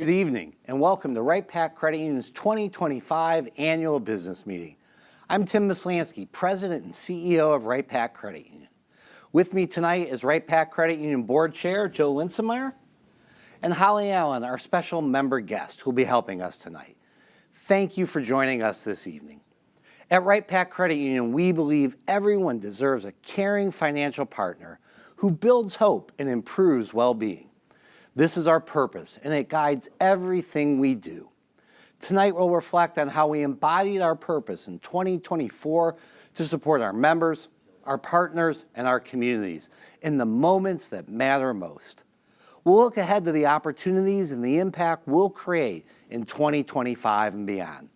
Good evening and welcome to Wright-Patt Credit Union's 2025 Annual Business Meeting. I'm Tim Mislansky, President and CEO of Wright-Patt Credit Union. With me tonight is Wright-Patt Credit Union Board Chair Joe Linsenmeyer and Holly Allen, our special member guest who will be helping us tonight. Thank you for joining us this evening. At Wright-Patt Credit Union, we believe everyone deserves a caring financial partner who builds hope and improves well-being. This is our purpose, and it guides everything we do. Tonight, we'll reflect on how we embodied our purpose in 2024 to support our members, our partners, and our communities in the moments that matter most. We'll look ahead to the opportunities and the impact we'll create in 2025 and beyond.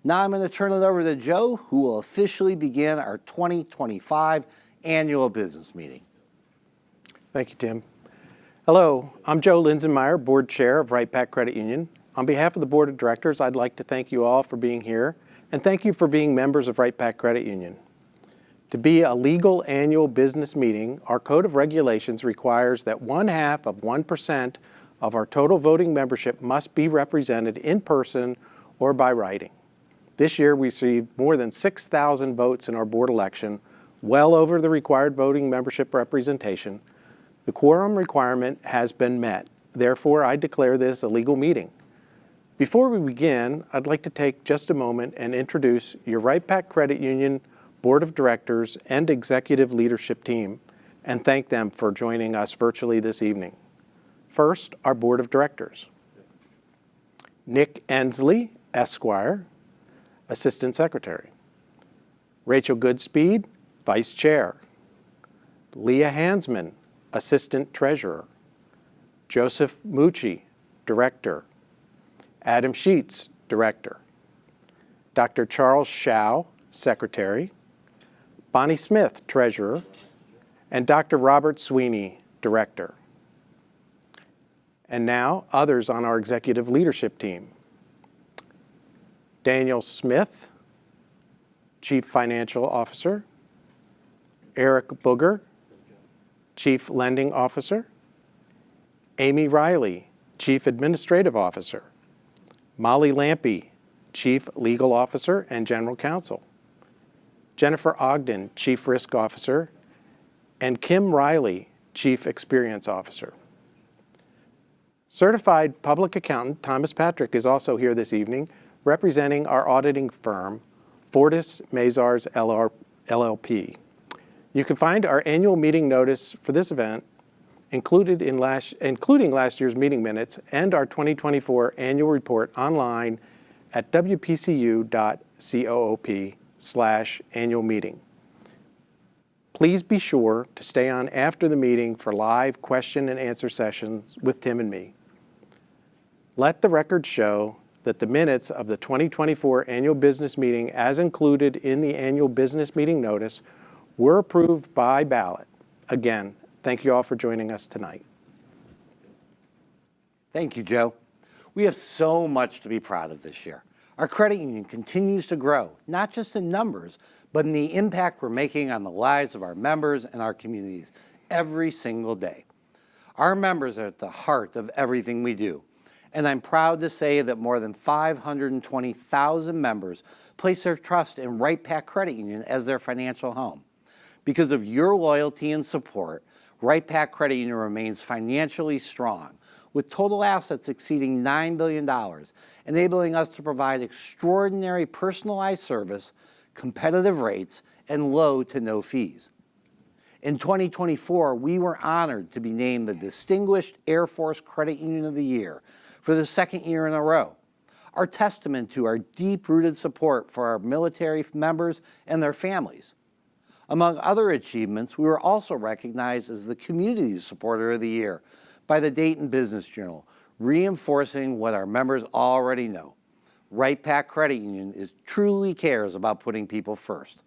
Now I'm going to turn it over to Joe, who will officially begin our 2025 Annual Business Meeting. Thank you, Tim. Hello, I'm Joe Linsenmeyer, Board Chair of Wright-Patt Credit Union. On behalf of the Board of Directors, I'd like to thank you all for being here, and thank you for being members of Wright-Patt Credit Union. To be a legal annual business meeting, our Code of Regulations requires that 0.5% of our total voting membership must be represented in person or by writing. This year, we received more than 6,000 votes in our board election, well over the required voting membership representation. The quorum requirement has been met. Therefore, I declare this a legal meeting. Before we begin, I'd like to take just a moment and introduce your Wright-Patt Credit Union Board of Directors and Executive Leadership Team and thank them for joining us virtually this evening. First, our Board of Directors. Nick Ensley, Esquire, Assistant Secretary. Rachel Goodspeed, Vice Chair. Leah Hansman, Assistant Treasurer. Joseph Mucci, Director. Adam Sheets, Director. Dr. Charles Shao, Secretary. Bonnie Smith, Treasurer. And Dr. Robert Sweeney, Director. And now, others on our executive leadership team. Daniel Smith, Chief Financial Officer. Eric Booger, Chief Lending Officer. Amy Riley, Chief Administrative Officer. Molly Lampy, Chief Legal Officer and General Counsel. Jennifer Ogden, Chief Risk Officer. And Kim Riley, Chief Experience Officer. Certified Public Accountant Thomas Patrick is also here this evening, representing our auditing firm, Fortis Mazars LLP. You can find our annual meeting notice for this event, including last year's meeting minutes and our 2024 annual report online at wpcu.coop/annual meeting. Please be sure to stay on after the meeting for live question and answer sessions with Tim and me. Let the record show that the minutes of the 2024 annual business meeting as included in the annual business meeting notice were approved by ballot. Again, thank you all for joining us tonight. Thank you, Joe. We have so much to be proud of this year. Our credit union continues to grow, not just in numbers, but in the impact we're making on the lives of our members and our communities every single day. Our members are at the heart of everything we do, and I'm proud to say that more than 520,000 members place their trust in Wright-Patt Credit Union as their financial home. Because of your loyalty and support, Wright-Patt Credit Union remains financially strong, with total assets exceeding $9 billion, enabling us to provide extraordinary personalized service, competitive rates, and low to no fees. In 2024, we were honored to be named the Distinguished Air Force Credit Union of the Year for the second year in a row, our testament to our deep-rooted support for our military members and their families. Among other achievements, we were also recognized as the Community Supporter of the Year by the Dayton Business Journal, reinforcing what our members already know. Wright-Patt Credit Union truly cares about putting people first.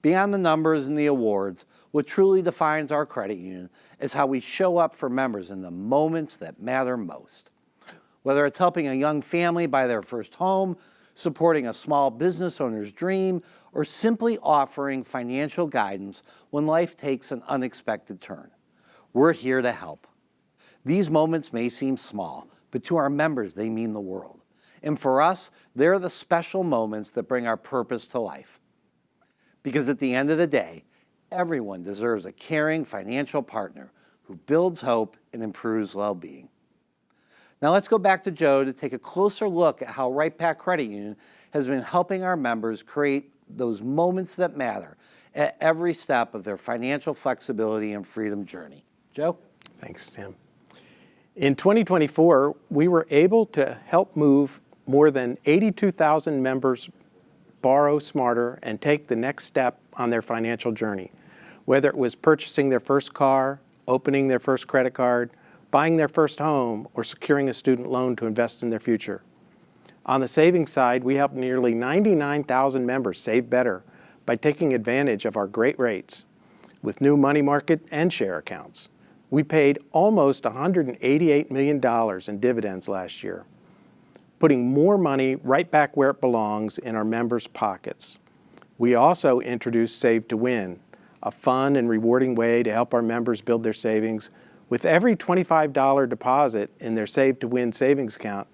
Beyond the numbers and the awards, what truly defines our credit union is how we show up for members in the moments that matter most. Whether it's helping a young family buy their first home, supporting a small business owner's dream, or simply offering financial guidance when life takes an unexpected turn. We're here to help. These moments may seem small, but to our members, they mean the world. And for us, they're the special moments that bring our purpose to life. Because at the end of the day, everyone deserves a caring financial partner who builds hope and improves well-being. Now let's go back to Joe to take a closer look at how Wright-Patt Credit Union has been helping our members create those moments that matter at every step of their financial flexibility and freedom journey. Joe? Thanks, Tim. In 2024, we were able to help move more than 82,000 members borrow smarter and take the next step on their financial journey, whether it was purchasing their first car, opening their first credit card, buying their first home, or securing a student loan to invest in their future. On the savings side, we helped nearly 99,000 members save better by taking advantage of our great rates with new money market and share accounts. We paid almost $188 million in dividends last year, putting more money right back where it belongs in our members' pockets. We also introduced Save to Win, a fun and rewarding way to help our members build their savings. With every $25 deposit in their Save to Win savings account,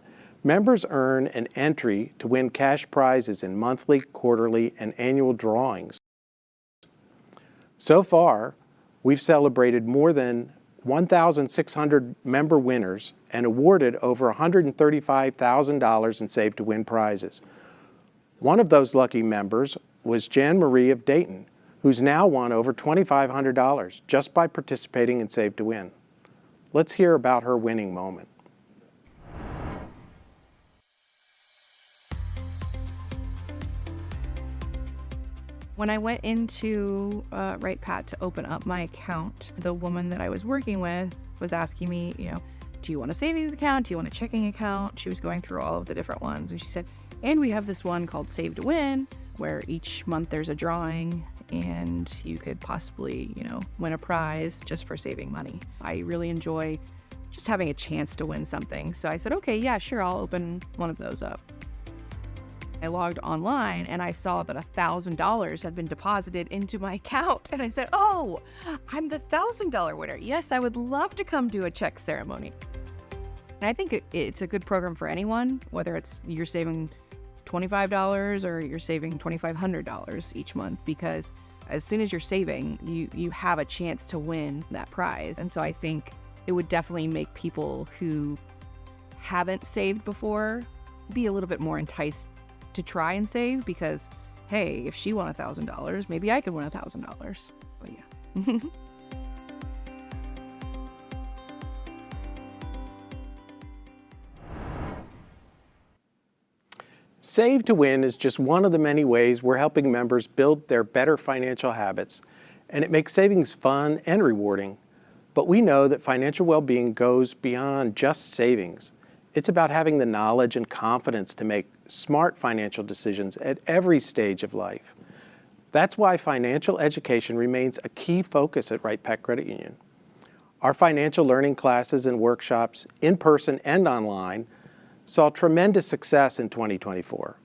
members earn an entry to win cash prizes in monthly, quarterly, and annual drawings. So far, we've celebrated more than 1,600 member winners and awarded over $135,000 in Save to Win prizes. One of those lucky members was Jan Marie of Dayton, who's now won over $2,500 just by participating in Save to Win. Let's hear about her winning moment. When I went into Wright-Patt to open up my account, the woman that I was working with was asking me, do you want a savings account? Do you want a checking account? She was going through all of the different ones. And she said, and we have this one called Save to Win, where each month there's a drawing and you could possibly, win a prize just for saving money. I really enjoy just having a chance to win something. So I said, okay, yeah, sure, I'll open one of those up. I logged online and I saw that $1,000 had been deposited into my account. And I said, oh, I'm the $1,000 winner. Yes, I would love to come do a check ceremony. And I think it's a good program for anyone, whether it's you're saving $25 or you're saving $2,500 each month, because as soon as you're saving, you have a chance to win that prize. And so I think it would definitely make people who haven't saved before be a little bit more enticed to try and save, because hey, if she won $1,000, maybe I could win $1,000. But yeah. Save to Win is just one of the many ways we're helping members build their better financial habits, and it makes savings fun and rewarding. But we know that financial well-being goes beyond just savings. It's about having the knowledge and confidence to make smart financial decisions at every stage of life. That's why financial education remains a key focus at Wright-Patt Credit Union. Our financial learning classes and workshops, in person and online, saw tremendous success in 2024,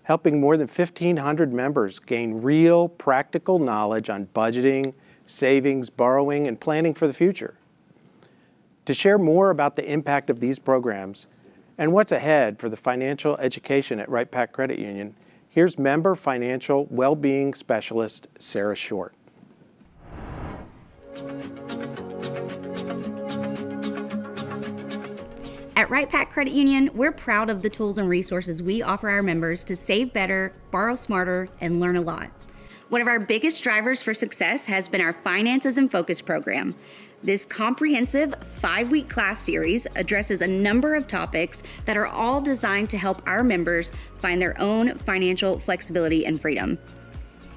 helping more than 1,500 members gain real, practical knowledge on budgeting, savings, borrowing, and planning for the future. To share more about the impact of these programs and what's ahead for the financial education at Wright-Patt Credit Union, here's Member Financial Wellbeing Specialist Sarah Short. At Wright-Patt Credit Union, we're proud of the tools and resources we offer our members to save better, borrow smarter, and learn a lot. One of our biggest drivers for success has been our Finances in Focus program. This comprehensive 5-week class series addresses a number of topics that are all designed to help our members find their own financial flexibility and freedom.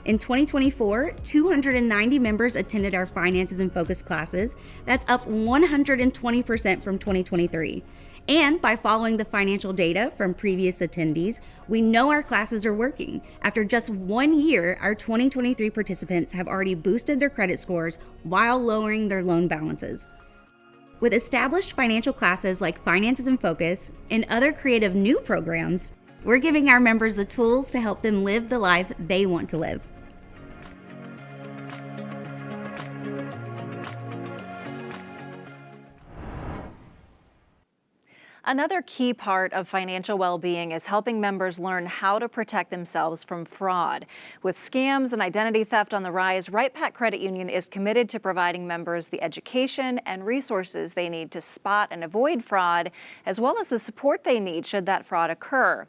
In 2024, 290 members attended our Finances in Focus classes. That's up 120% from 2023. And by following the financial data from previous attendees, we know our classes are working. After just 1 year, our 2023 participants have already boosted their credit scores while lowering their loan balances. With established financial classes like Finances in Focus and other creative new programs, we're giving our members the tools to help them live the life they want to live. Another key part of financial well-being is helping members learn how to protect themselves from fraud. With scams and identity theft on the rise, Wright-Patt Credit Union is committed to providing members the education and resources they need to spot and avoid fraud, as well as the support they need should that fraud occur.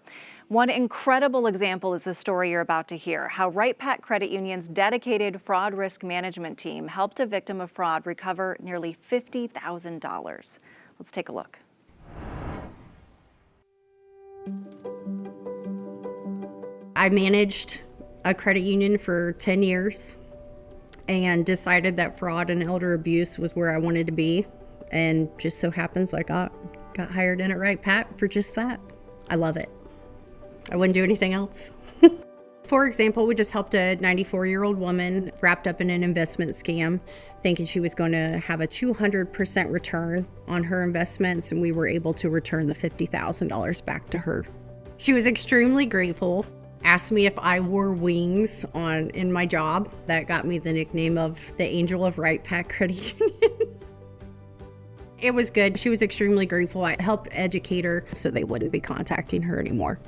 One incredible example is the story you're about to hear, how Wright-Patt Credit Union's dedicated fraud risk management team helped a victim of fraud recover nearly $50,000. Let's take a look. I managed a credit union for 10 years and decided that fraud and elder abuse was where I wanted to be. And just so happens I got hired in at Wright-Patt for just that. I love it. I wouldn't do anything else. For example, we just helped a 94-year-old woman wrapped up in an investment scam, thinking she was going to have a 200% return on her investments, and we were able to return the $50,000 back to her. She was extremely grateful, asked me if I wore wings in my job. That got me the nickname of the Angel of Wright-Patt Credit Union. It was good. She was extremely grateful. I helped educate her so they wouldn't be contacting her anymore.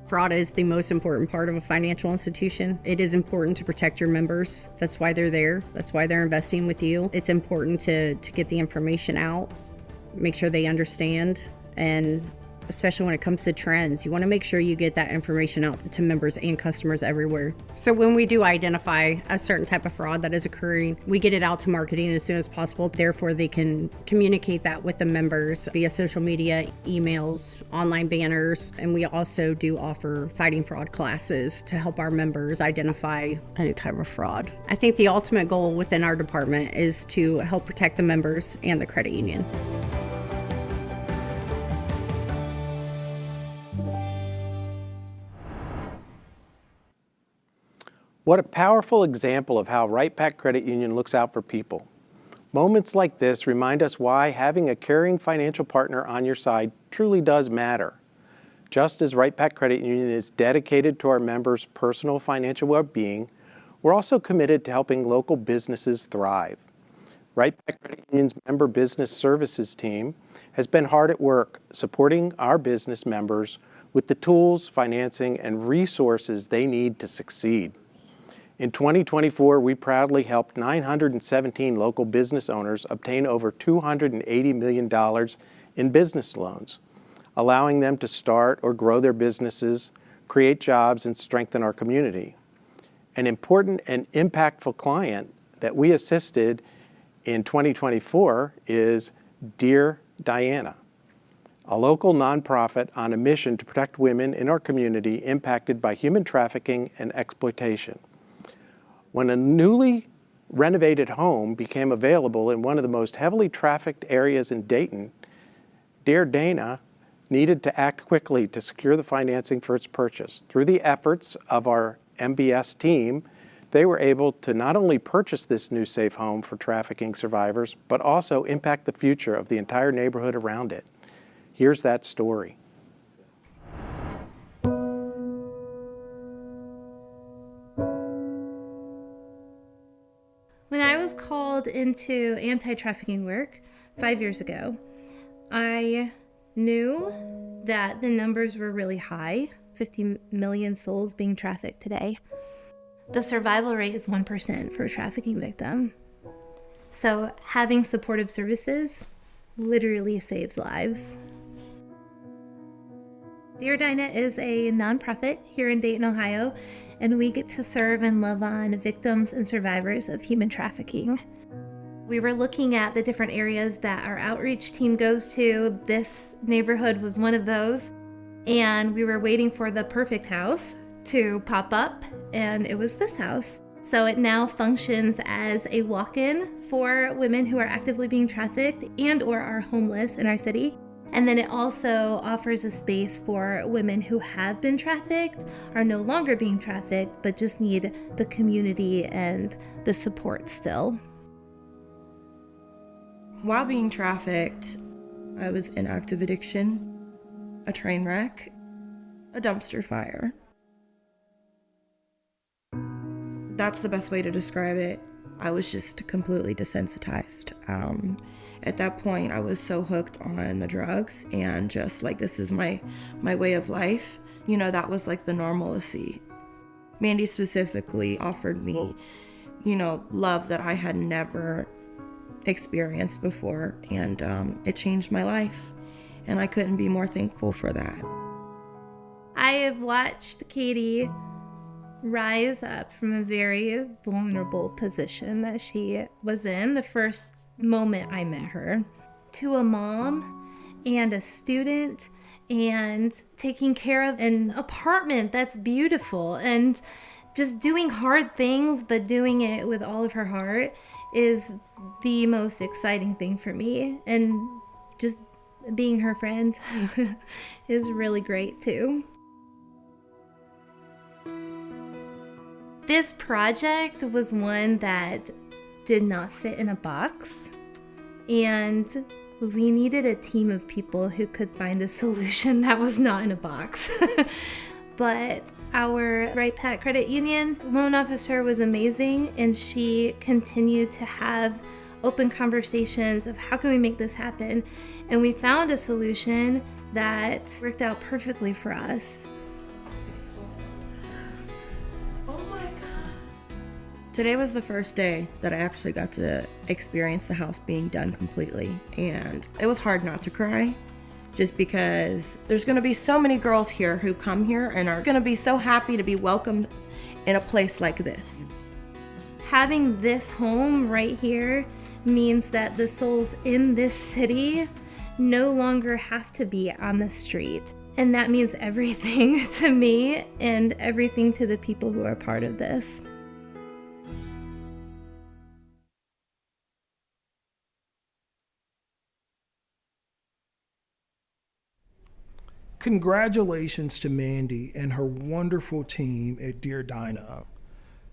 Fraud is the most important part of a financial institution. It is important to protect your members. That's why they're there. That's why they're investing with you. It's important to get the information out, make sure they understand, and especially when it comes to trends, you want to make sure you get that information out to members and customers everywhere. So when we do identify a certain type of fraud that is occurring, we get it out to marketing as soon as possible. Therefore, they can communicate that with the members via social media, emails, online banners, and we also do offer fighting fraud classes to help our members identify any type of fraud. I think the ultimate goal within our department is to help protect the members and the credit union. What a powerful example of how Wright-Patt Credit Union looks out for people. Moments like this remind us why having a caring financial partner on your side truly does matter. Just as Wright-Patt Credit Union is dedicated to our members' personal financial well-being, we're also committed to helping local businesses thrive. Wright-Patt Credit Union's Member Business Services team has been hard at work supporting our business members with the tools, financing, and resources they need to succeed. In 2024, we proudly helped 917 local business owners obtain over $280 million in business loans, allowing them to start or grow their businesses, create jobs, and strengthen our community. An important and impactful client that we assisted in 2024 is Dear Diana, a local nonprofit on a mission to protect women in our community impacted by human trafficking and exploitation. When a newly renovated home became available in one of the most heavily trafficked areas in Dayton, Dear Dana needed to act quickly to secure the financing for its purchase. Through the efforts of our MBS team, they were able to not only purchase this new safe home for trafficking survivors, but also impact the future of the entire neighborhood around it. Here's that story. When I was called into anti-trafficking work 5 years ago, I knew that the numbers were really high, 50 million souls being trafficked today. The survival rate is 1% for a trafficking victim. So having supportive services literally saves lives. Dear Dinah is a nonprofit here in Dayton, Ohio, and we get to serve and love on victims and survivors of human trafficking. We were looking at the different areas that our outreach team goes to. This neighborhood was one of those, and we were waiting for the perfect house to pop up, and it was this house. So it now functions as a walk-in for women who are actively being trafficked and or are homeless in our city. And then it also offers a space for women who have been trafficked, are no longer being trafficked, but just need the community and the support still. While being trafficked, I was in active addiction, a train wreck, a dumpster fire. That's the best way to describe it. I was just completely desensitized. At that point, I was so hooked on the drugs and just like, this is my way of life. You know, that was like the normalcy. Mandy specifically offered me, you know, love that I had never experienced before, and it changed my life. And I couldn't be more thankful for that. I have watched Katie rise up from a very vulnerable position that she was in the first moment I met her, to a mom and a student and taking care of an apartment that's beautiful and just doing hard things, but doing it with all of her heart is the most exciting thing for me. And just being her friend is really great too. This project was one that did not fit in a box, and we needed a team of people who could find a solution that was not in a box. But our Wright-Patt Credit Union loan officer was amazing, and she continued to have open conversations of how can we make this happen, and we found a solution that worked out perfectly for us. Today was the first day that I actually got to experience the house being done completely, and it was hard not to cry, just because there's gonna be so many girls here who come here and are gonna be so happy to be welcomed in a place like this. Having this home right here means that the souls in this city no longer have to be on the street. And that means everything to me and everything to the people who are part of this. Congratulations to Mandy and her wonderful team at Dear Dinah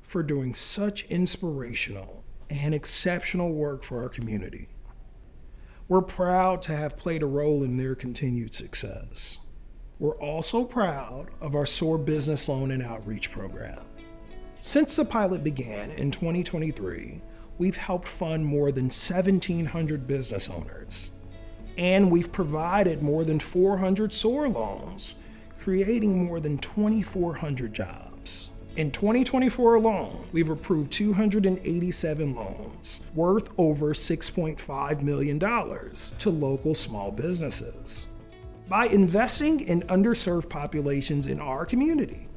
for doing such inspirational and exceptional work for our community. We're proud to have played a role in their continued success. We're also proud of our SOAR Business Loan and Outreach Program. Since the pilot began in 2023, we've helped fund more than 1,700 business owners. And we've provided more than 400 SOAR loans, creating more than 2,400 jobs. In 2024 alone, we've approved 287 loans worth over $6.5 million to local small businesses. By investing in underserved populations in our community,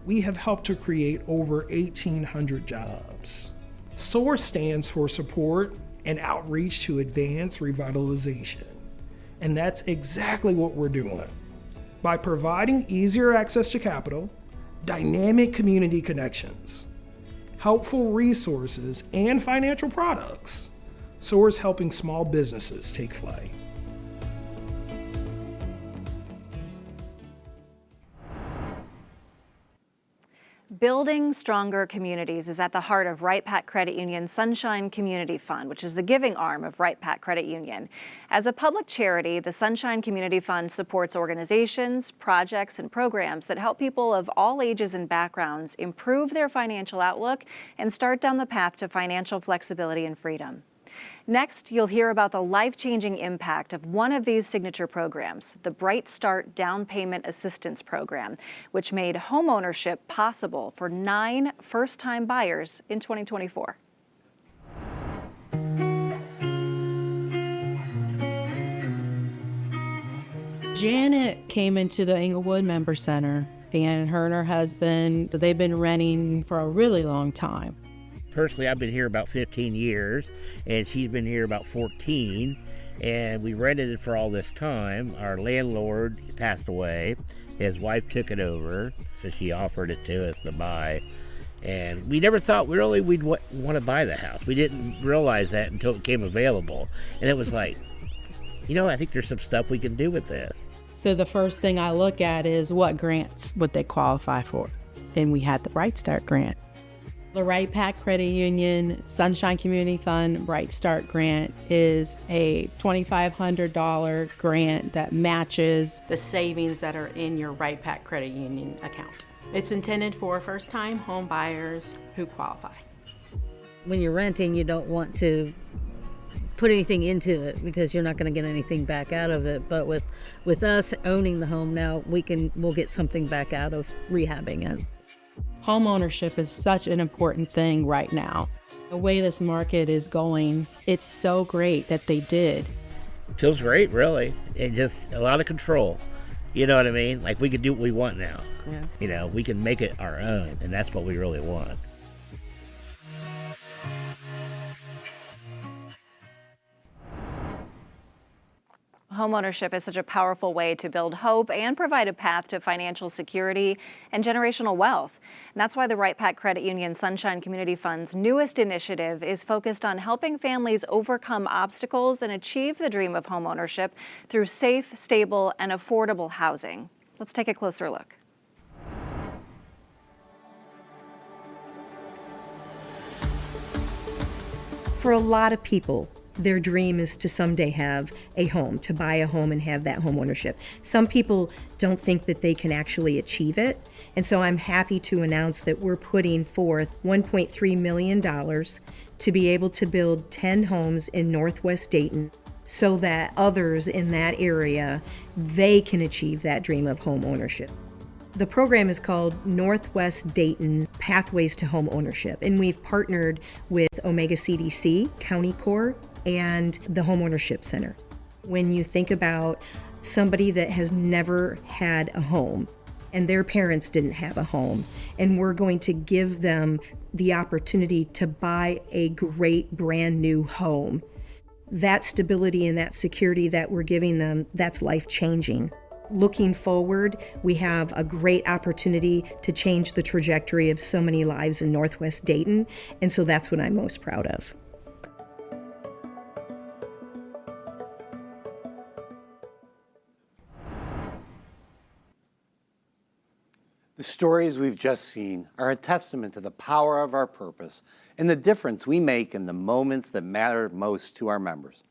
we have helped to create over 1,800 jobs. SOAR stands for Support and Outreach to Advance Revitalization. And that's exactly what we're doing. By providing easier access to capital, dynamic community connections, helpful resources, and financial products, SOAR is helping small businesses take flight. Building stronger communities is at the heart of Wright-Patt Credit Union's Sunshine Community Fund, which is the giving arm of Wright-Patt Credit Union. As a public charity, the Sunshine Community Fund supports organizations, projects, and programs that help people of all ages and backgrounds improve their financial outlook and start down the path to financial flexibility and freedom. Next, you'll hear about the life-changing impact of one of these signature programs, the Bright Start Down Payment Assistance Program, which made homeownership possible for 9 first-time buyers in 2024. Janet came into the Englewood Member Center, and her husband, they've been renting for a really long time. Personally, I've been here about 15 years, and she's been here about 14, and we rented it for all this time. Our landlord passed away. His wife took it over, so she offered it to us to buy. And we never thought we'd want to buy the house. We didn't realize that until it became available. And it was like, you know, I think there's some stuff we can do with this. So the first thing I look at is what grants would they qualify for? And we had the Bright Start grant. The Wright-Patt Credit Union Sunshine Community Fund Bright Start grant is a $2,500 grant that matches the savings that are in your Wright-Patt Credit Union account. It's intended for first-time home buyers who qualify. When you're renting, you don't want to put anything into it because you're not going to get anything back out of it. But with us owning the home now, we'll get something back out of rehabbing it. Home ownership is such an important thing right now. The way this market is going, it's so great that they did. Feels great, really. And just a lot of control. You know what I mean? Like, we can do what we want now. Yeah. You know, we can make it our own, and that's what we really want. Homeownership is such a powerful way to build hope and provide a path to financial security and generational wealth. And that's why the Wright-Patt Credit Union Sunshine Community Fund's newest initiative is focused on helping families overcome obstacles and achieve the dream of homeownership through safe, stable, and affordable housing. Let's take a closer look. For a lot of people, their dream is to someday have a home, to buy a home and have that home ownership. Some people don't think that they can actually achieve it. And so I'm happy to announce that we're putting forth $1.3 million to be able to build 10 homes in Northwest Dayton so that others in that area, they can achieve that dream of home ownership. The program is called Northwest Dayton Pathways to Home Ownership, and we've partnered with Omega CDC, County Corps, and the Home Ownership Center. When you think about somebody that has never had a home and their parents didn't have a home, and we're going to give them the opportunity to buy a great brand new home, that stability and that security that we're giving them, that's life-changing. Looking forward, we have a great opportunity to change the trajectory of so many lives in Northwest Dayton, and so that's what I'm most proud of. The stories we've just seen are a testament to the power of our purpose and the difference we make in the moments that matter most to our members.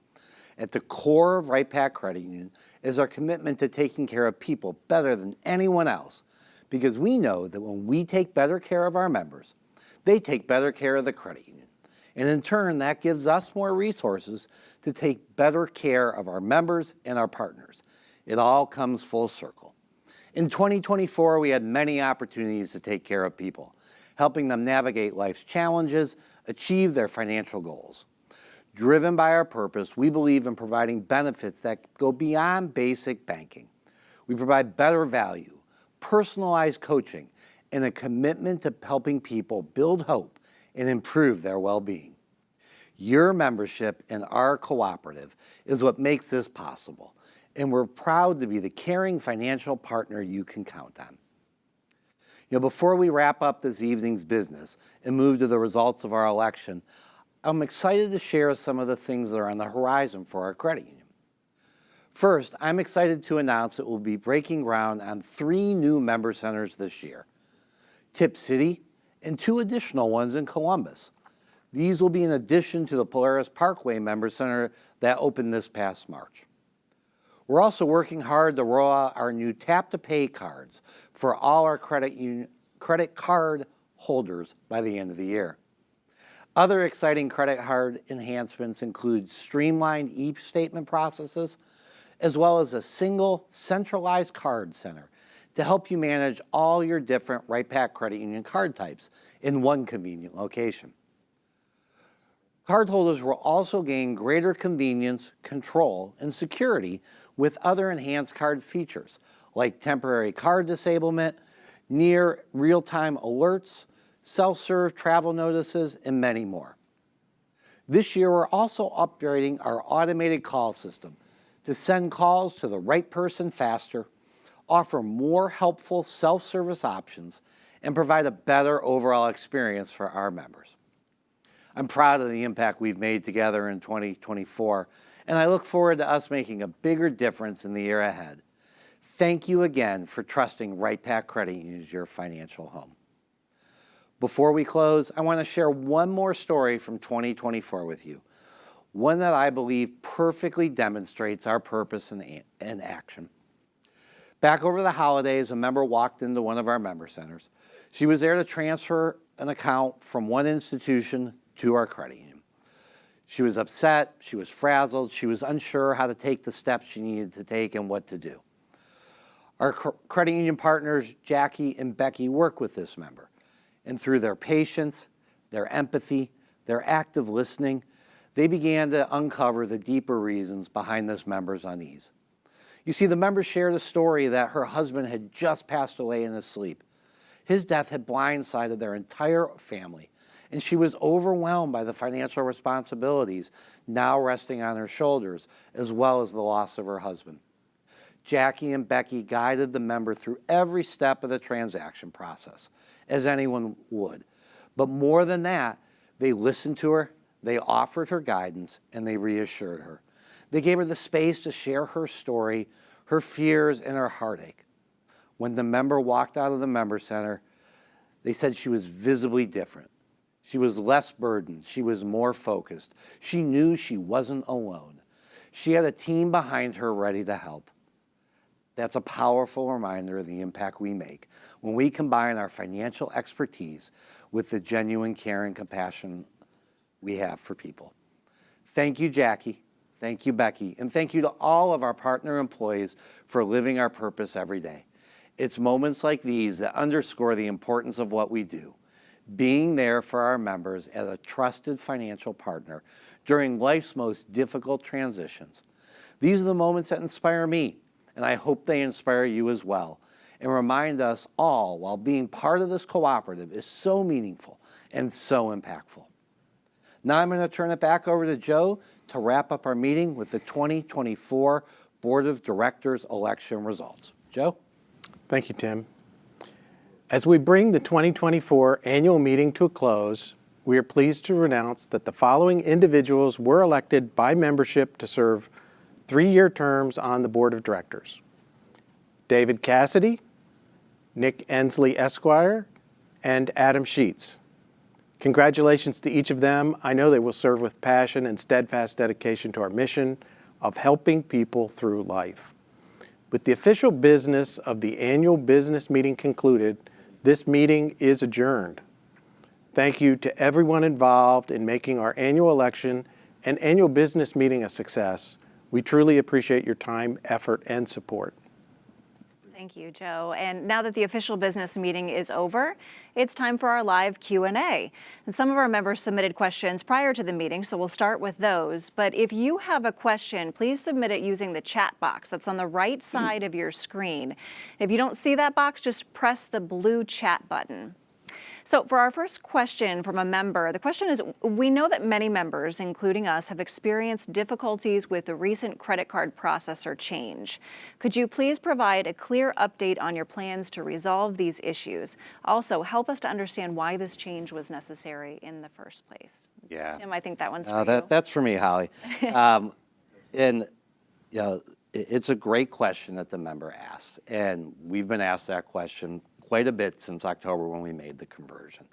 At the core of Wright-Patt Credit Union is our commitment to taking care of people better than anyone else, because we know that when we take better care of our members, they take better care of the credit union. And in turn, that gives us more resources to take better care of our members and our partners. It all comes full circle. In 2024, we had many opportunities to take care of people, helping them navigate life's challenges, achieve their financial goals. Driven by our purpose, we believe in providing benefits that go beyond basic banking. We provide better value, personalized coaching, and a commitment to helping people build hope and improve their well-being. Your membership in our cooperative is what makes this possible, and we're proud to be the caring financial partner you can count on. Before we wrap up this evening's business and move to the results of our election, I'm excited to share some of the things that are on the horizon for our credit union. First, I'm excited to announce that we'll be breaking ground on 3 new member centers this year: Tip City and 2 additional ones in Columbus. These will be in addition to the Polaris Parkway Member Center that opened this past March. We're also working hard to roll out our new tap-to-pay cards for all our credit card holders by the end of the year. Other exciting credit card enhancements include streamlined e-statement processes, as well as a single centralized card center to help you manage all your different Wright-Patt Credit Union card types in one convenient location. Cardholders will also gain greater convenience, control, and security with other enhanced card features like temporary card disablement, near real-time alerts, self-serve travel notices, and many more. This year, we're also upgrading our automated call system to send calls to the right person faster, offer more helpful self-service options, and provide a better overall experience for our members. I'm proud of the impact we've made together in 2024, and I look forward to us making a bigger difference in the year ahead. Thank you again for trusting Wright-Patt Credit Union as your financial home. Before we close, I want to share one more story from 2024 with you, one that I believe perfectly demonstrates our purpose in action. Back over the holidays, a member walked into one of our member centers. She was there to transfer an account from one institution to our credit union. She was upset, she was frazzled, she was unsure how to take the steps she needed to take and what to do. Our credit union partners, Jackie and Becky, work with this member. And through their patience, their empathy, their active listening, they began to uncover the deeper reasons behind this member's unease. You see, the member shared a story that her husband had just passed away in his sleep. His death had blindsided their entire family, and she was overwhelmed by the financial responsibilities now resting on her shoulders, as well as the loss of her husband. Jackie and Becky guided the member through every step of the transaction process, as anyone would. But more than that, they listened to her, they offered her guidance, and they reassured her. They gave her the space to share her story, her fears, and her heartache. When the member walked out of the member center, they said she was visibly different. She was less burdened. She was more focused. She knew she wasn't alone. She had a team behind her ready to help. That's a powerful reminder of the impact we make when we combine our financial expertise with the genuine care and compassion we have for people. Thank you, Jackie. Thank you, Becky. And thank you to all of our partner employees for living our purpose every day. It's moments like these that underscore the importance of what we do, being there for our members as a trusted financial partner during life's most difficult transitions. These are the moments that inspire me, and I hope they inspire you as well, and remind us all while being part of this cooperative is so meaningful and so impactful. Now I'm going to turn it back over to Joe to wrap up our meeting with the 2024 Board of Directors election results. Joe? Thank you, Tim. As we bring the 2024 annual meeting to a close, we are pleased to announce that the following individuals were elected by membership to serve 3-year terms on the Board of Directors: David Cassidy, Nick Ensley Esquire, and Adam Sheets. Congratulations to each of them. I know they will serve with passion and steadfast dedication to our mission of helping people through life. With the official business of the annual business meeting concluded, this meeting is adjourned. Thank you to everyone involved in making our annual election and annual business meeting a success. We truly appreciate your time, effort, and support. Thank you, Joe. And now that the official business meeting is over, it's time for our live Q&A. And some of our members submitted questions prior to the meeting, so we'll start with those. But if you have a question, please submit it using the chat box that's on the right side of your screen. If you don't see that box, just press the blue chat button. So for our first question from a member, the question is, we know that many members, including us, have experienced difficulties with the recent credit card processor change. Could you please provide a clear update on your plans to resolve these issues? Also, help us to understand why this change was necessary in the first place. Yeah. Tim, I think that one's for you. That's for me, Holly. And you know, it's a great question that the member asked, and we've been asked that question quite a bit since October when we made the conversion.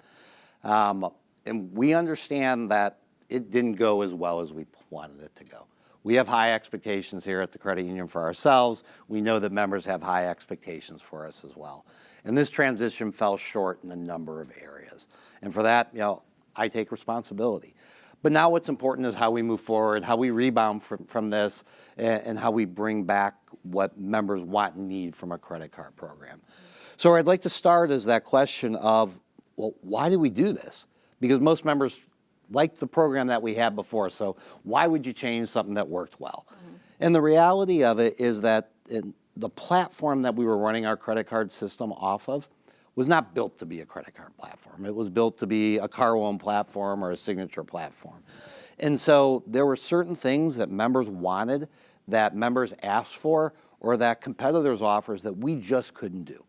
And we understand that it didn't go as well as we wanted it to go. We have high expectations here at the credit union for ourselves. We know that members have high expectations for us as well. And this transition fell short in a number of areas. And for that, you know, I take responsibility. But now what's important is how we move forward, how we rebound from this, and how we bring back what members want and need from a credit card program. So where I'd like to start is that question of, well, why did we do this? Because most members liked the program that we had before, so why would you change something that worked well? Mm-hmm. And the reality of it is that the platform that we were running our credit card system off of was not built to be a credit card platform. It was built to be a car loan platform or a signature platform. And so there were certain things that members wanted, that members asked for, or that competitors offers that we just couldn't do.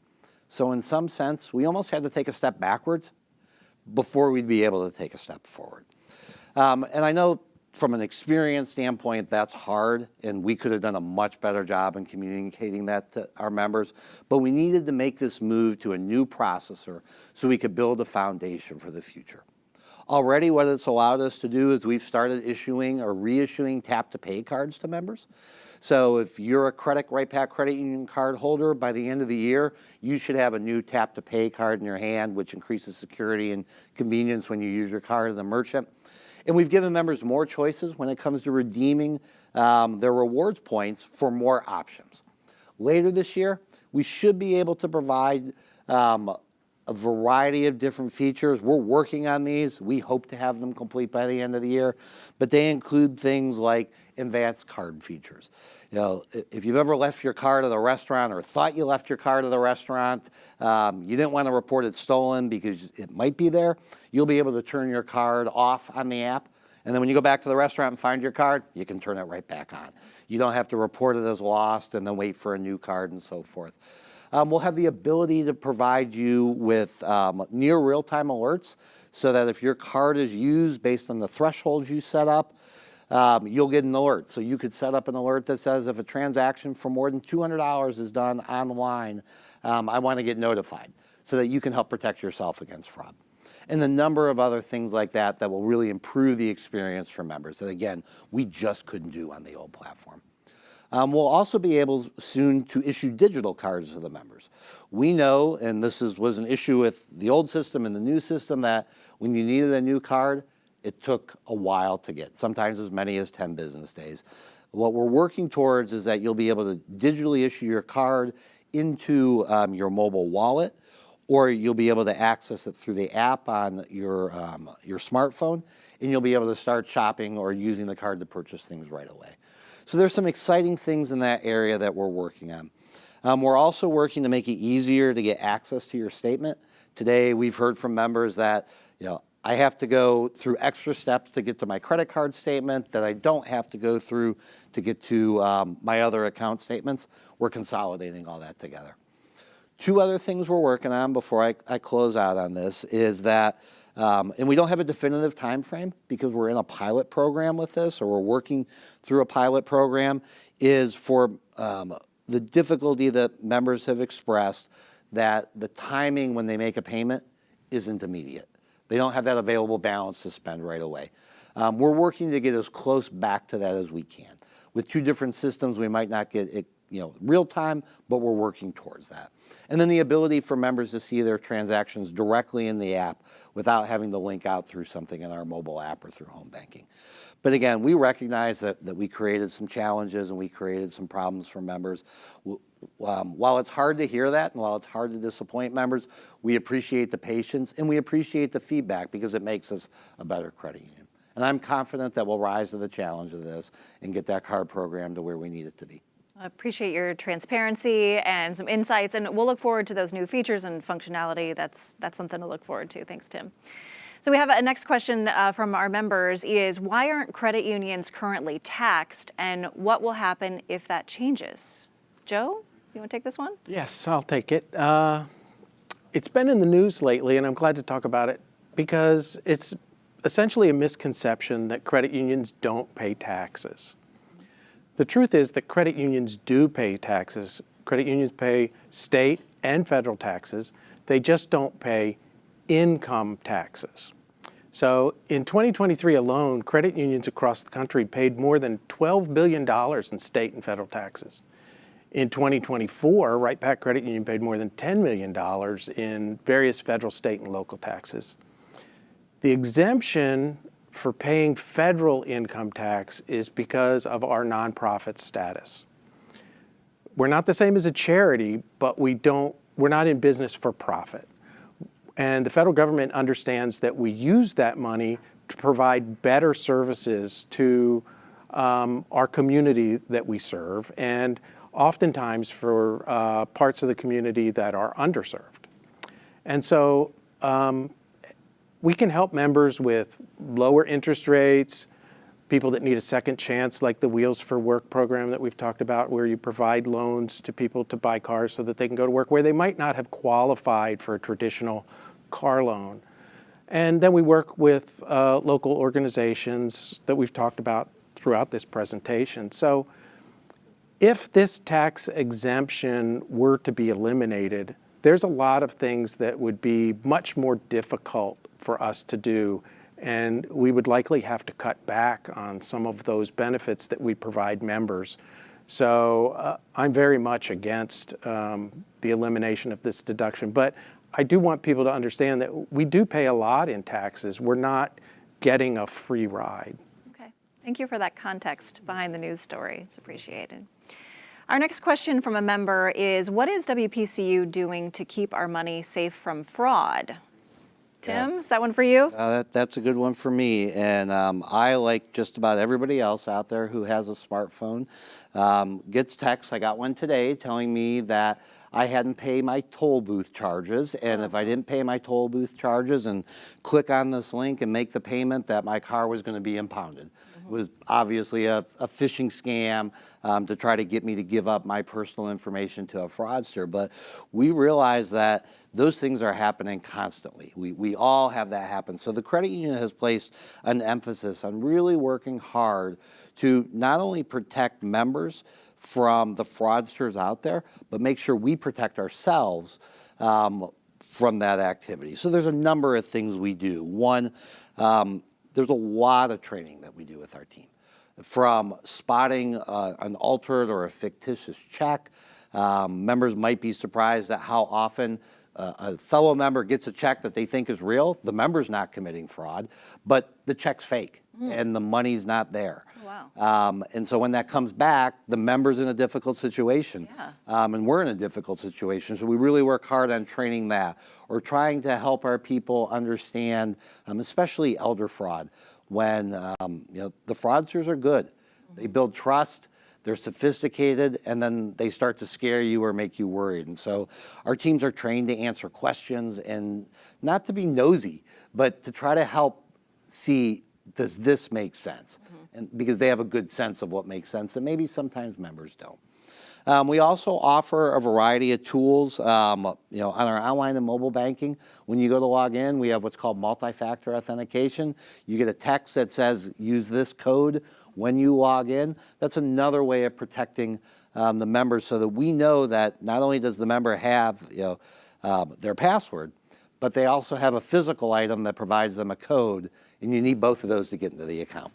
So in some sense, we almost had to take a step backwards before we'd be able to take a step forward. And I know from an experience standpoint, that's hard, and we could have done a much better job in communicating that to our members, but we needed to make this move to a new processor so we could build a foundation for the future. Already what it's allowed us to do is we've started issuing or reissuing tap-to-pay cards to members. So if you're a Wright-Patt Credit Union card holder, by the end of the year, you should have a new tap-to-pay card in your hand, which increases security and convenience when you use your card at the merchant. And we've given members more choices when it comes to redeeming their rewards points for more options. Later this year, we should be able to provide a variety of different features. We're working on these. We hope to have them complete by the end of the year, but they include things like advanced card features. You know, if you've ever left your card at the restaurant or thought you left your card at the restaurant, you didn't want to report it stolen because it might be there, you'll be able to turn your card off on the app. And then when you go back to the restaurant and find your card, you can turn it right back on. You don't have to report it as lost and then wait for a new card and so forth. We'll have the ability to provide you with near real-time alerts so that if your card is used based on the thresholds you set up, you'll get an alert. So you could set up an alert that says if a transaction for more than $200 is done online, I want to get notified so that you can help protect yourself against fraud. And a number of other things like that that will really improve the experience for members that, again, we just couldn't do on the old platform. We'll also be able soon to issue digital cards to the members. We know, and this was an issue with the old system and the new system, that when you needed a new card, it took a while to get, sometimes as many as 10 business days. What we're working towards is that you'll be able to digitally issue your card into your mobile wallet, or you'll be able to access it through the app on your smartphone, and you'll be able to start shopping or using the card to purchase things right away. So there's some exciting things in that area that we're working on. We're also working to make it easier to get access to your statement. Today, we've heard from members that, you know, I have to go through extra steps to get to my credit card statement that I don't have to go through to get to my other account statements. We're consolidating all that together. Two other things we're working on before I close out on this is that, and we don't have a definitive time frame because we're in a pilot program with this, or we're working through a pilot program, is for the difficulty that members have expressed that the timing when they make a payment isn't immediate. They don't have that available balance to spend right away. We're working to get as close back to that as we can. With two different systems, we might not get it, real time, but we're working towards that. And then the ability for members to see their transactions directly in the app without having to link out through something in our mobile app or through home banking. But again, we recognize that we created some challenges and we created some problems for members. While it's hard to hear that and while it's hard to disappoint members, we appreciate the patience and we appreciate the feedback because it makes us a better credit union. And I'm confident that we'll rise to the challenge of this and get that card program to where we need it to be. I appreciate your transparency and some insights, and we'll look forward to those new features and functionality. That's something to look forward to. Thanks, Tim. So we have a next question from our members is, why aren't credit unions currently taxed, and what will happen if that changes? Joe, you want to take this one? Yes, I'll take it. It's been in the news lately, and I'm glad to talk about it because it's essentially a misconception that credit unions don't pay taxes. The truth is that credit unions do pay taxes. Credit unions pay state and federal taxes. They just don't pay income taxes. So in 2023 alone, credit unions across the country paid more than $12 billion in state and federal taxes. In 2024, Wright-Patt Credit Union paid more than $10 million in various federal, state, and local taxes. The exemption for paying federal income tax is because of our nonprofit status. We're not the same as a charity, but we're not in business for profit. And the federal government understands that we use that money to provide better services to our community that we serve, and oftentimes for parts of the community that are underserved. And so we can help members with lower interest rates, people that need a second chance, like the Wheels for Work program that we've talked about, where you provide loans to people to buy cars so that they can go to work, where they might not have qualified for a traditional car loan. And then we work with local organizations that we've talked about throughout this presentation. So if this tax exemption were to be eliminated, there's a lot of things that would be much more difficult for us to do and we would likely have to cut back on some of those benefits that we provide members. So I'm very much against the elimination of this deduction, but I do want people to understand that we do pay a lot in taxes. We're not getting a free ride. Okay, thank you for that context behind the news story. It's appreciated. Our next question from a member is, what is WPCU doing to keep our money safe from fraud? Tim, is that one for you? That's a good one for me. And I, like just about everybody else out there who has a smartphone, gets texts. I got one today telling me that I hadn't paid my toll booth charges. And if I didn't pay my toll booth charges and click on this link and make the payment, that my car was going to be impounded. It was obviously a phishing scam to try to get me to give up my personal information to a fraudster. But we realize that those things are happening constantly. We all have that happen. So the credit union has placed an emphasis on really working hard to not only protect members from the fraudsters out there, but make sure we protect ourselves from that activity. So there's a number of things we do. One, there's a lot of training that we do with our team, from spotting an altered or a fictitious check. Members might be surprised at how often a fellow member gets a check that they think is real. The member's not committing fraud, but the check's fake and the money's not there. Wow. And so when that comes back, the member's in a difficult situation, and we're in a difficult situation. So we really work hard on training that, or trying to help our people understand, especially elder fraud, when the fraudsters are good. They build trust. They're sophisticated, and then they start to scare you or make you worried. And so our teams are trained to answer questions and not to be nosy, but to try to help see, does this make sense? And because they have a good sense of what makes sense, and maybe sometimes members don't. We also offer a variety of tools, on our online and mobile banking. When you go to log in, we have what's called multi-factor authentication. You get a text that says, use this code when you log in. That's another way of protecting the members, so that we know that not only does the member have their password, but they also have a physical item that provides them a code, and you need both of those to get into the account.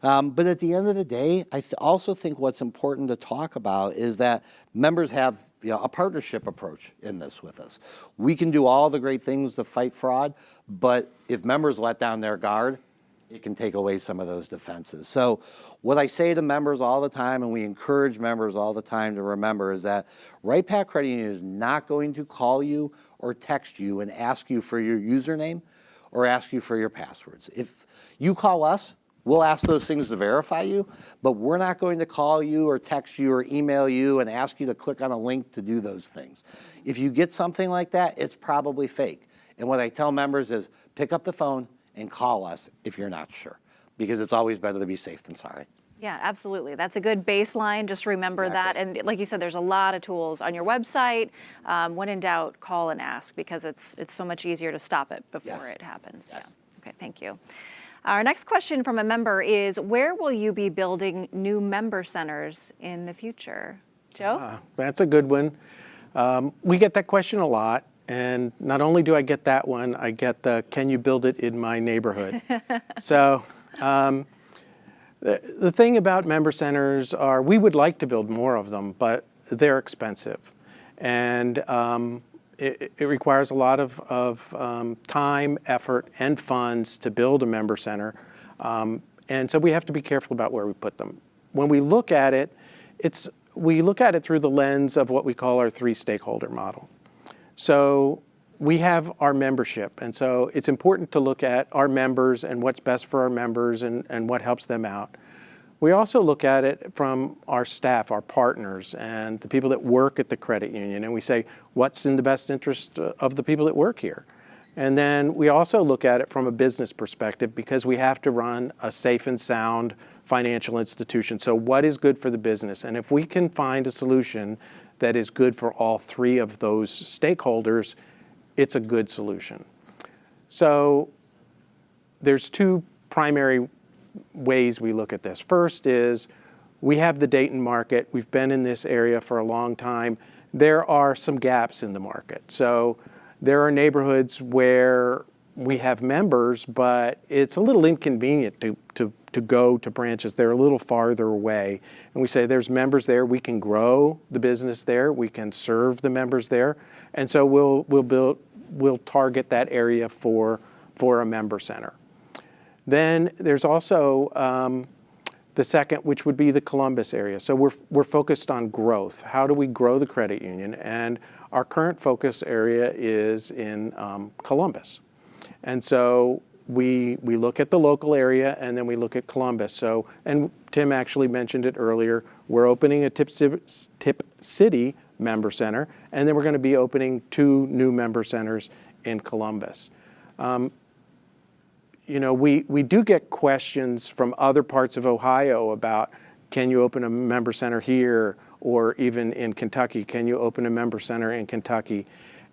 But at the end of the day, I also think what's important to talk about is that members have a partnership approach in this with us. We can do all the great things to fight fraud, but if members let down their guard, it can take away some of those defenses. So what I say to members all the time, and we encourage members all the time to remember, is that Wright-Patt Credit Union is not going to call you or text you and ask you for your username or ask you for your passwords. If you call us, we'll ask those things to verify you, but we're not going to call you or text you or email you and ask you to click on a link to do those things. If you get something like that, it's probably fake. And what I tell members is, pick up the phone and call us if you're not sure, because it's always better to be safe than sorry. Yeah, absolutely. That's a good baseline. Just remember that. And like you said, there's a lot of tools on your website. When in doubt, call and ask, because it's so much easier to stop it before it happens. Yes. Yeah. Okay, thank you. Our next question from a member is, where will you be building new member centers in the future? Joe? That's a good one. We get that question a lot. And not only do I get that one, I get the, can you build it in my neighborhood? So the thing about member centers are, we would like to build more of them, but they're expensive. And it requires a lot of time, effort, and funds to build a member center. And so we have to be careful about where we put them. When we look at it, we look at it through the lens of what we call our 3-stakeholder model. So we have our membership, and so it's important to look at our members and what's best for our members and what helps them out. We also look at it from our staff, our partners, and the people that work at the credit union, and we say, what's in the best interest of the people that work here? And then we also look at it from a business perspective, because we have to run a safe and sound financial institution. So what is good for the business? And if we can find a solution that is good for all three of those stakeholders, it's a good solution. So there's two primary ways we look at this. First is, we have the Dayton market. We've been in this area for a long time. There are some gaps in the market. So there are neighborhoods where we have members, but it's a little inconvenient to go to branches. They're a little farther away. And we say there's members there, we can grow the business there, we can serve the members there. And so we'll target that area for a member center. Then there's also the second, which would be the Columbus area. So we're focused on growth. How do we grow the credit union? And our current focus area is in Columbus. And so we look at the local area and then we look at Columbus. So, and Tim actually mentioned it earlier, we're opening a Tip City member center, and then we're going to be opening 2 new member centers in Columbus. You know, we do get questions from other parts of Ohio about, can you open a member center here, or even in Kentucky, can you open a member center in Kentucky?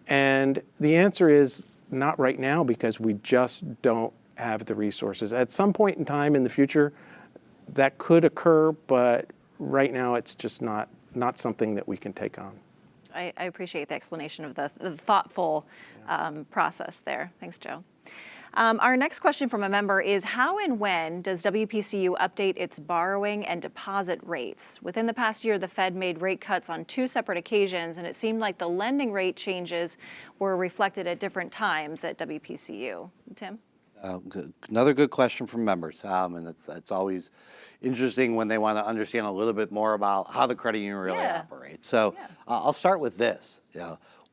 And the answer is not right now, because we just don't have the resources. At some point in time in the future, that could occur, but right now it's just not something that we can take on. I appreciate the explanation of the thoughtful process there. Thanks, Joe. Our next question from a member is, how and when does WPCU update its borrowing and deposit rates? Within the past year, the Fed made rate cuts on 2 separate occasions, and it seemed like the lending rate changes were reflected at different times at WPCU. Tim? Another good question from members, and it's always interesting when they want to understand a little bit more about how the credit union really operates. So I'll start with this.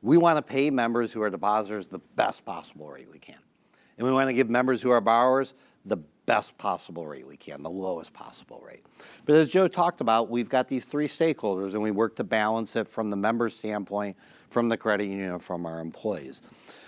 We want to pay members who are depositors the best possible rate we can. And we want to give members who are borrowers the best possible rate we can, the lowest possible rate. But as Joe talked about, we've got these 3 stakeholders, and we work to balance it from the member standpoint, from the credit union, and from our employees.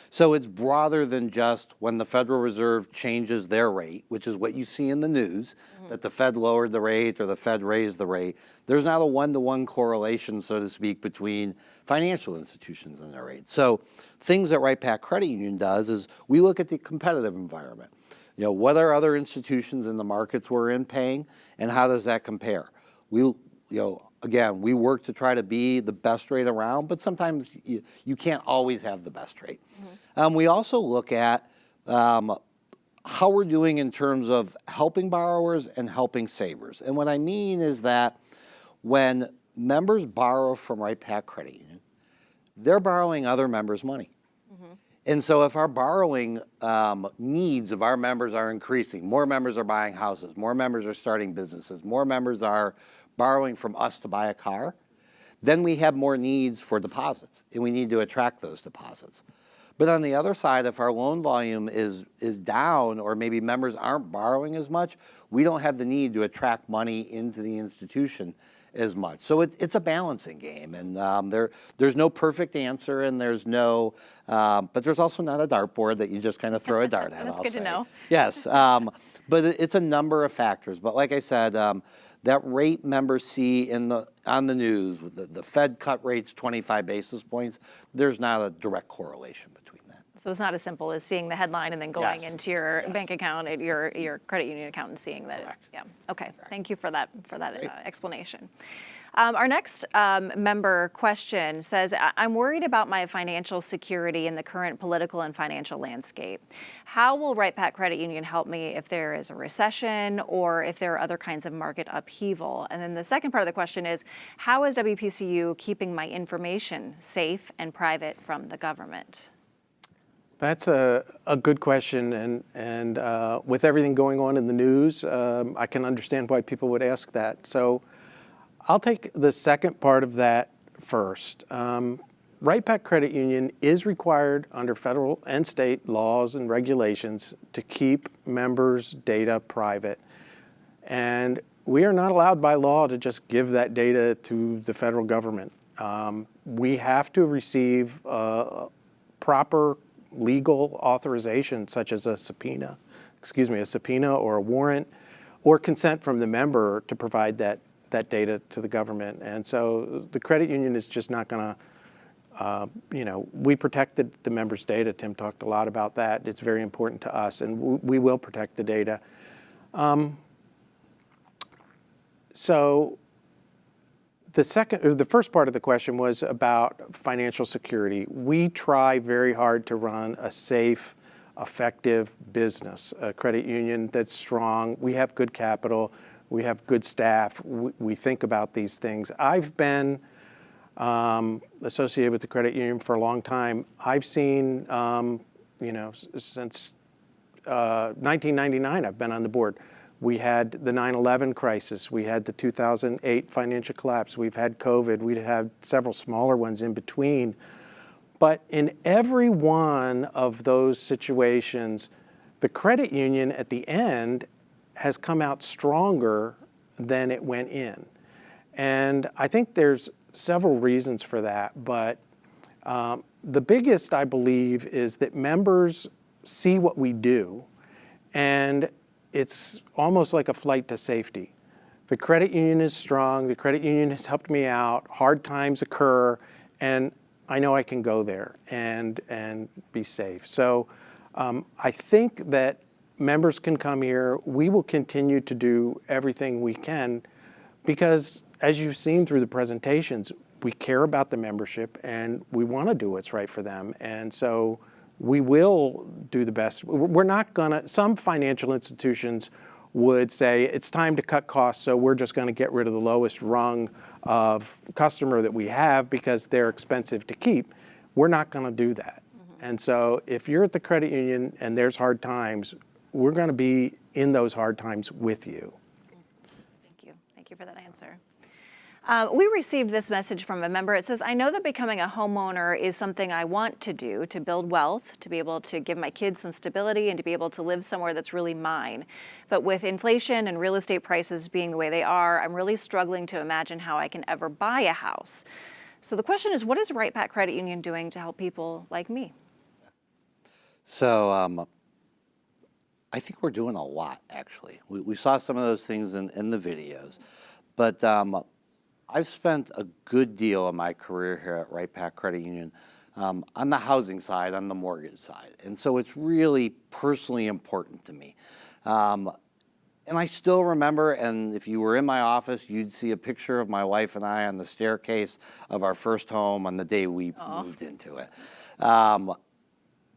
So it's broader than just when the Federal Reserve changes their rate, which is what you see in the news, that the Fed lowered the rate or the Fed raised the rate. There's not a one-to-one correlation, so to speak, between financial institutions and their rates. So things that Wright-Patt Credit Union does is we look at the competitive environment. You know, what are other institutions in the markets we're in paying, and how does that compare? Again, we work to try to be the best rate around, but sometimes you can't always have the best rate. We also look at how we're doing in terms of helping borrowers and helping savers. And what I mean is that when members borrow from Wright-Patt Credit Union, they're borrowing other members' money. And so if our borrowing needs of our members are increasing, more members are buying houses, more members are starting businesses, more members are borrowing from us to buy a car, then we have more needs for deposits, and we need to attract those deposits. But on the other side, if our loan volume is down, or maybe members aren't borrowing as much, we don't have the need to attract money into the institution as much. So it's a balancing game, and there's no perfect answer, and there's no, but there's also not a dartboard that you just kind of throw a dart at. That's good to know. Yes, but it's a number of factors. But like I said, that rate members see on the news, with the Fed cut rates 25 basis points, there's not a direct correlation between that. So it's not as simple as seeing the headline and then going into your bank account at your credit union account and seeing that. Correct. Yeah. Okay. Correct. Thank you for that explanation. Our next member question says, I'm worried about my financial security in the current political and financial landscape. How will Wright-Patt Credit Union help me if there is a recession or if there are other kinds of market upheaval? And then the second part of the question is, how is WPCU keeping my information safe and private from the government? That's a good question, and with everything going on in the news, I can understand why people would ask that. So I'll take the second part of that first. Wright-Patt Credit Union is required under federal and state laws and regulations to keep members' data private. And we are not allowed by law to just give that data to the federal government. We have to receive proper legal authorization, such as a subpoena or a warrant, or consent from the member to provide that data to the government. And so the credit union is just not going to, we protect the members' data. Tim talked a lot about that. It's very important to us, and we will protect the data. So the first part of the question was about financial security. We try very hard to run a safe, effective business, a credit union that's strong. We have good capital. We have good staff. We think about these things. I've been associated with the credit union for a long time. I've seen, since 1999, I've been on the board. We had the 9/11 crisis. We had the 2008 financial collapse. We've had COVID. We've had several smaller ones in between. But in every one of those situations, the credit union at the end has come out stronger than it went in. And I think there's several reasons for that, but the biggest, I believe, is that members see what we do, and it's almost like a flight to safety. The credit union is strong, the credit union has helped me out, hard times occur, and I know I can go there and be safe. So I think that members can come here. We will continue to do everything we can because, as you've seen through the presentations, we care about the membership and we want to do what's right for them. And so we will do the best. We're not gonna, some financial institutions would say it's time to cut costs, so we're just going to get rid of the lowest rung of customer that we have because they're expensive to keep. We're not going to do that. And so if you're at the credit union and there's hard times, we're going to be in those hard times with you. Thank you. Thank you for that answer. We received this message from a member. It says, I know that becoming a homeowner is something I want to do to build wealth, to be able to give my kids some stability and to be able to live somewhere that's really mine. But with inflation and real estate prices being the way they are, I'm really struggling to imagine how I can ever buy a house. So the question is, what is Wright-Patt Credit Union doing to help people like me? So I think we're doing a lot, actually. We saw some of those things in the videos. But I've spent a good deal of my career here at Wright-Patt Credit Union on the housing side, on the mortgage side. And so it's really personally important to me. And I still remember, and if you were in my office, you'd see a picture of my wife and I on the staircase of our first home on the day we moved into it.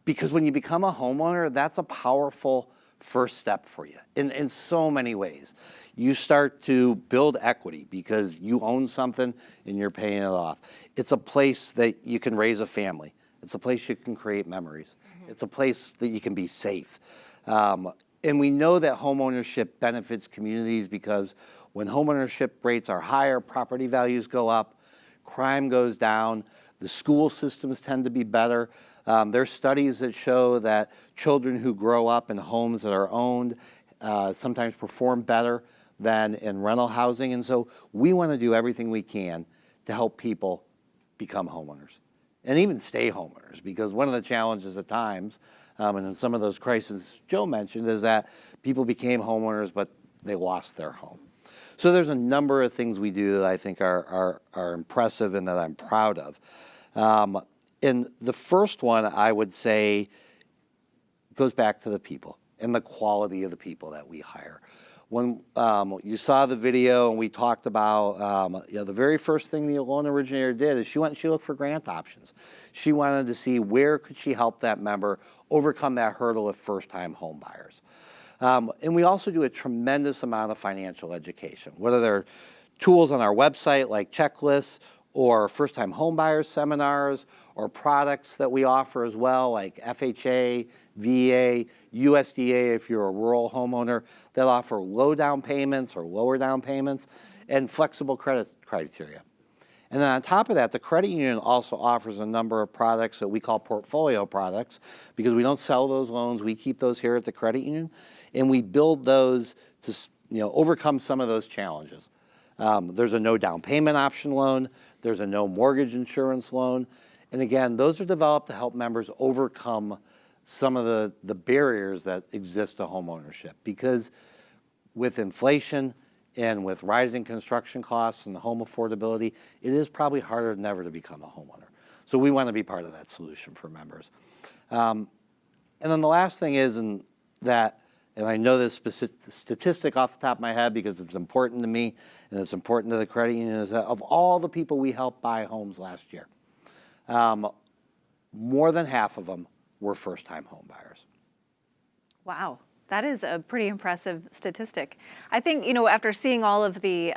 Because when you become a homeowner, that's a powerful first step for you in so many ways. You start to build equity because you own something and you're paying it off. It's a place that you can raise a family. It's a place you can create memories. It's a place that you can be safe. And we know that homeownership benefits communities because when homeownership rates are higher, property values go up, crime goes down, the school systems tend to be better. There's studies that show that children who grow up in homes that are owned sometimes perform better than in rental housing. And so we want to do everything we can to help people become homeowners and even stay homeowners, because one of the challenges at times, and in some of those crises Joe mentioned, is that people became homeowners, but they lost their home. So there's a number of things we do that I think are impressive and that I'm proud of. And the first one, I would say, goes back to the people and the quality of the people that we hire. When you saw the video and we talked about, the very first thing the loan originator did is she went and she looked for grant options. She wanted to see where could she help that member overcome that hurdle of first-time home buyers. And we also do a tremendous amount of financial education, whether they're tools on our website like checklists or first-time homebuyer seminars or products that we offer as well, like FHA, VA, USDA if you're a rural homeowner, that offer low down payments or lower down payments and flexible credit criteria. And then on top of that, the credit union also offers a number of products that we call portfolio products because we don't sell those loans. We keep those here at the credit union, and we build those to overcome some of those challenges. There's a no down payment option loan. There's a no mortgage insurance loan. And again, those are developed to help members overcome some of the barriers that exist to home ownership. Because with inflation and with rising construction costs and the home affordability, it is probably harder than ever to become a homeowner. So we want to be part of that solution for members. And then the last thing is, and I know this statistic off the top of my head because it's important to me and it's important to the credit union, is that of all the people we helped buy homes last year, more than half of them were first-time home buyers. Wow, that is a pretty impressive statistic. I think, you know, after seeing all of the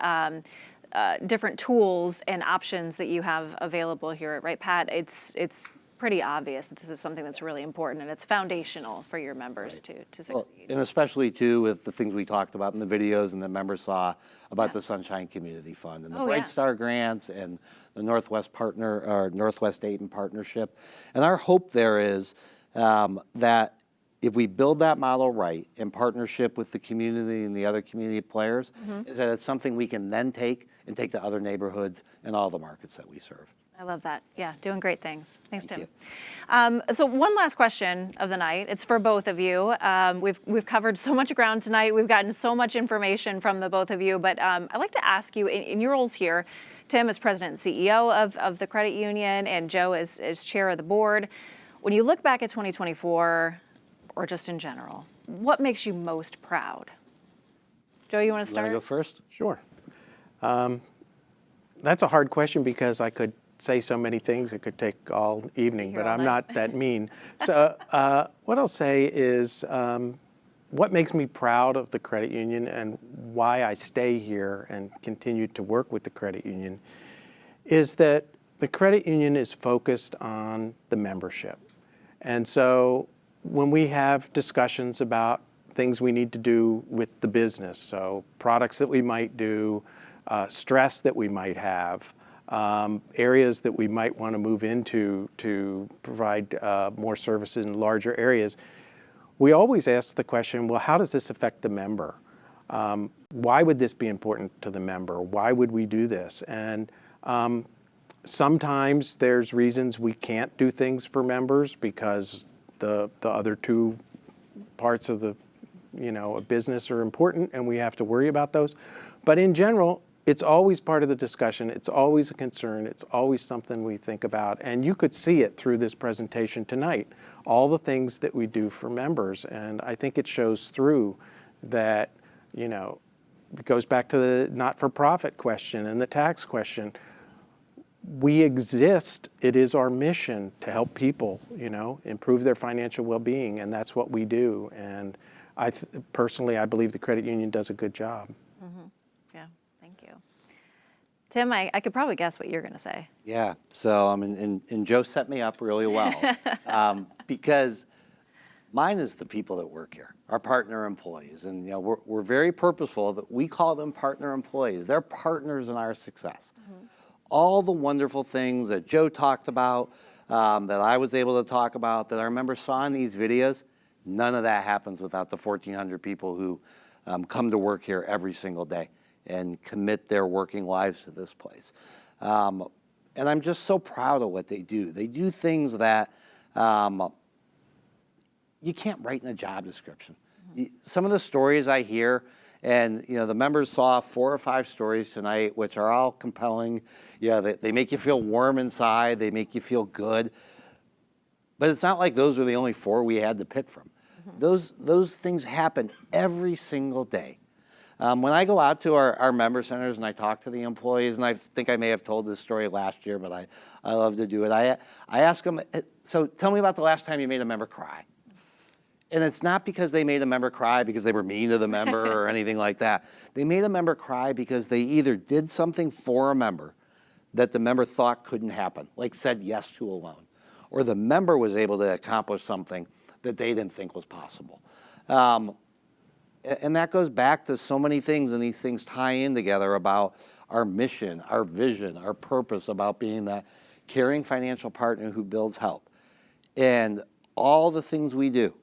different tools and options that you have available here at Wright-Patt, it's pretty obvious that this is something that's really important and it's foundational for your members to succeed. Well, and especially too with the things we talked about in the videos and the members saw about the Sunshine Community Fund and the Bright Star grants and the Northwest Dayton partnership. And our hope there is that if we build that model right in partnership with the community and the other community players, is that it's something we can then take to other neighborhoods and all the markets that we serve. I love that. Yeah, doing great things. Thanks, Thank Tim. So one last question of the night. It's for both of you. We've covered so much ground tonight. We've gotten so much information from the both of you. But I'd like to ask you, in your roles here, Tim as president and CEO of the credit union, and Joe as chair of the board. When you look back at 2024, or just in general, what makes you most proud? Joe, you want to start? You want to go first? Sure. That's a hard question because I could say so many things. It could take all evening, but I'm not that mean. So what I'll say is what makes me proud of the credit union and why I stay here and continue to work with the credit union is that the credit union is focused on the membership. And so when we have discussions about things we need to do with the business, so products that we might do, stress that we might have, areas that we might want to move into to provide more services in larger areas, we always ask the question, well, how does this affect the member? Why would this be important to the member? Why would we do this? And sometimes there's reasons we can't do things for members because the other two parts of the a business are important and we have to worry about those. But in general, it's always part of the discussion. It's always a concern. It's always something we think about. And you could see it through this presentation tonight, all the things that we do for members. And I think it shows through that, it goes back to the not-for-profit question and the tax question. We exist, it is our mission to help people, improve their financial well-being, and that's what we do. And personally, I believe the credit union does a good job. Yeah, thank you. Tim, I could probably guess what you're going to say. Yeah, so and Joe set me up really well because mine is the people that work here, our partner employees. And we're very purposeful that we call them partner employees. They're partners in our success. All the wonderful things that Joe talked about, that I was able to talk about, that our members saw in these videos, none of that happens without the 1,400 people who come to work here every single day and commit their working lives to this place. And I'm just so proud of what they do. They do things that you can't write in a job description. Some of the stories I hear, and the members saw 4 or 5 stories tonight, which are all compelling. They make you feel warm inside. They make you feel good. But it's not like those are the only 4 we had to pick from. Those things happen every single day. When I go out to our member centers and I talk to the employees, and I think I may have told this story last year, but I love to do it. I ask them, so tell me about the last time you made a member cry. And it's not because they made a member cry because they were mean to the member or anything like that. They made a member cry because they either did something for a member that the member thought couldn't happen, like said yes to a loan, or the member was able to accomplish something that they didn't think was possible. And that goes back to so many things, and these things tie in together about our mission, our vision, our purpose about being that caring financial partner who builds help. And all the things we do,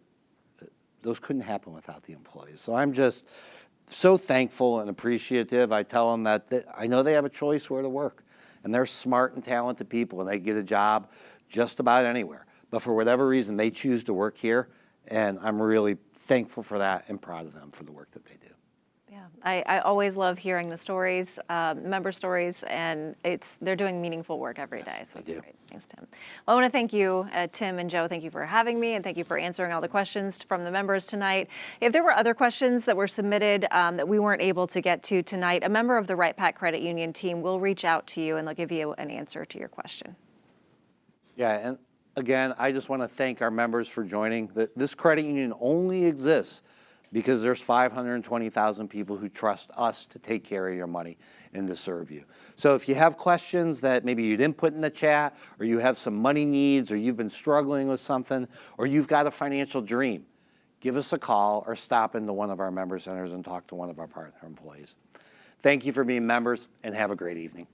those couldn't happen without the employees. So I'm just so thankful and appreciative. I tell them that I know they have a choice where to work, and they're smart and talented people, and they get a job just about anywhere. But for whatever reason, they choose to work here, and I'm really thankful for that and proud of them for the work that they do. Yeah, I always love hearing the stories, member stories, and they're doing meaningful work every day. So it's great. Thanks, Tim. Well, I want to thank you, Tim and Joe. Thank you for having me, and thank you for answering all the questions from the members tonight. If there were other questions that were submitted that we weren't able to get to tonight, a member of the Wright-Patt Credit Union team will reach out to you, and they'll give you an answer to your question. Yeah, and again, I just want to thank our members for joining. This credit union only exists because there's 520,000 people who trust us to take care of your money and to serve you. So if you have questions that maybe you didn't put in the chat, or you have some money needs, or you've been struggling with something, or you've got a financial dream, give us a call or stop into one of our member centers and talk to one of our partner employees. Thank you for being members, and have a great evening.